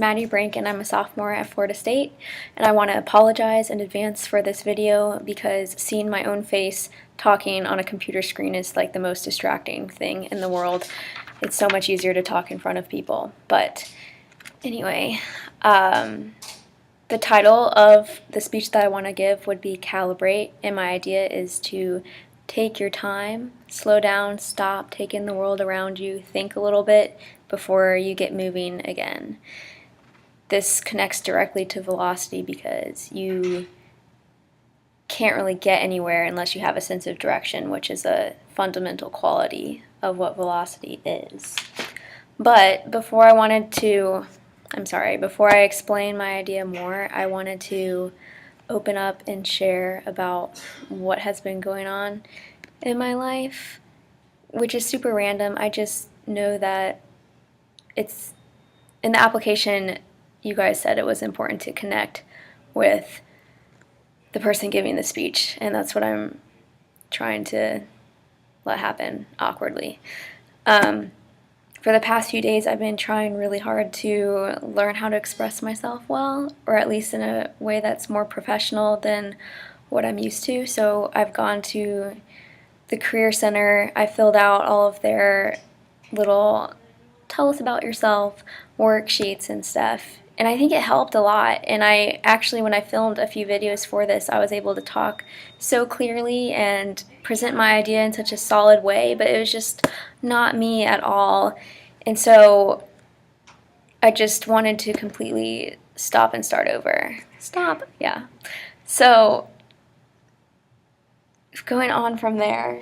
Maddie Brink and I'm a sophomore at Florida State, and I want to apologize in advance for this video because seeing my own face talking on a computer screen is like the most distracting thing in the world. It's so much easier to talk in front of people. But anyway, the title of the speech that I want to give would be Calibrate, and my idea is to take your time, slow down, stop, take in the world around you, think a little bit before you get moving again. This connects directly to velocity because you can't really get anywhere unless you have a sense of direction, which is a fundamental quality of what velocity is. But before I explain my idea more, I wanted to open up and share about what has been going on in my life, which is super random. I just know that it's in the application. You guys said it was important to connect with the person giving the speech, and that's what I'm trying to let happen awkwardly. For the past few days, I've been trying really hard to learn how to express myself well, or at least in a way that's more professional than what I'm used to. So I've gone to the Career Center. I filled out all of their little tell us about yourself worksheets and stuff. And I think it helped a lot. And I actually, when I filmed a few videos for this, I was able to talk so clearly and present my idea in such a solid way, but it was just not me at all. And so I just wanted to completely stop and start over. Stop, yeah. So going on from there,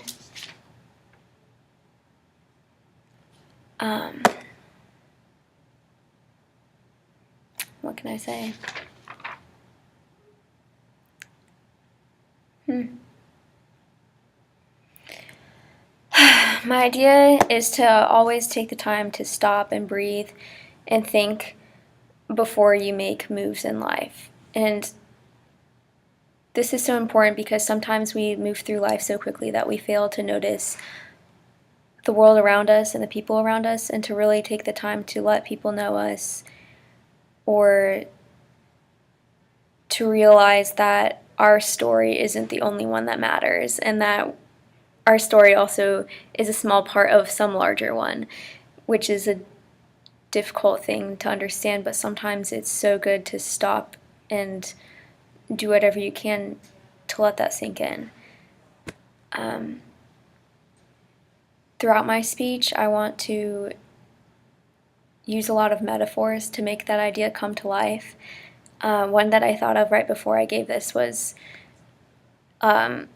what can I say? My idea is to always take the time to stop and breathe and think before you make moves in life. And this is so important because sometimes we move through life so quickly that we fail to notice the world around us and the people around us, and to really take the time to let people know us, or to realize that our story isn't the only one that matters, and that our story also is a small part of some larger one, which is a difficult thing to understand, but sometimes it's so good to stop and do whatever you can to let that sink in. Throughout my speech, I want to use a lot of metaphors to make that idea come to life. One that I thought of right before I gave this was, like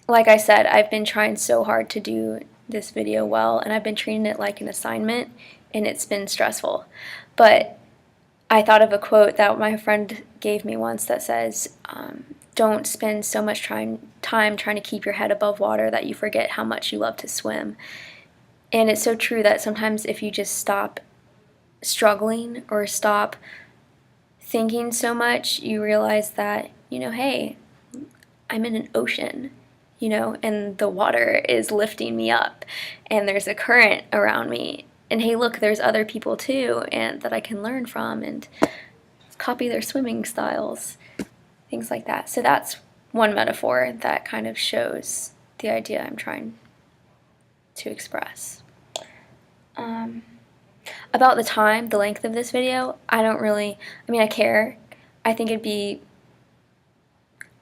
I said, I've been trying so hard to do this video well, and I've been treating it like an assignment, and it's been stressful. But I thought of a quote that my friend gave me once that says, don't spend so much time trying to keep your head above water that you forget how much you love to swim. And it's so true that sometimes if you just stop struggling or stop thinking so much, you realize that, hey, I'm in an ocean, and the water is lifting me up, and there's a current around me, and hey, look, there's other people too, and that I can learn from and copy their swimming styles, things like that. So that's one metaphor that kind of shows the idea I'm trying to express. About the length of this video, I care. I think it'd be,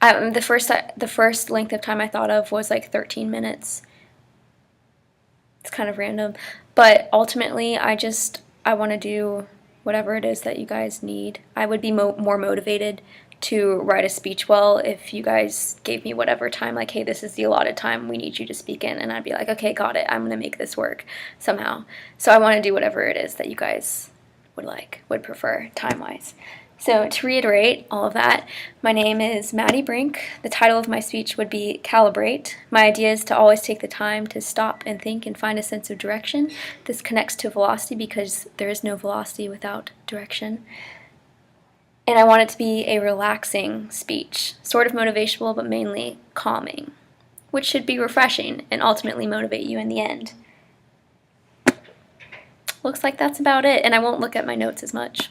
the first length of time I thought of was like 13 minutes. It's kind of random, but ultimately I want to do whatever it is that you guys need. I would be more motivated to write a speech well if you guys gave me whatever time, like, hey, this is the allotted time we need you to speak in, and I'd be like, okay, got it, I'm going to make this work somehow. So I want to do whatever it is that you guys would prefer time-wise. So to reiterate all of that, my name is Maddie Brink. The title of my speech would be Calibrate. My idea is to always take the time to stop and think and find a sense of direction. This connects to velocity because there is no velocity without direction. And I want it to be a relaxing speech, sort of motivational, but mainly calming, which should be refreshing and ultimately motivate you in the end. Looks like that's about it, and I won't look at my notes as much.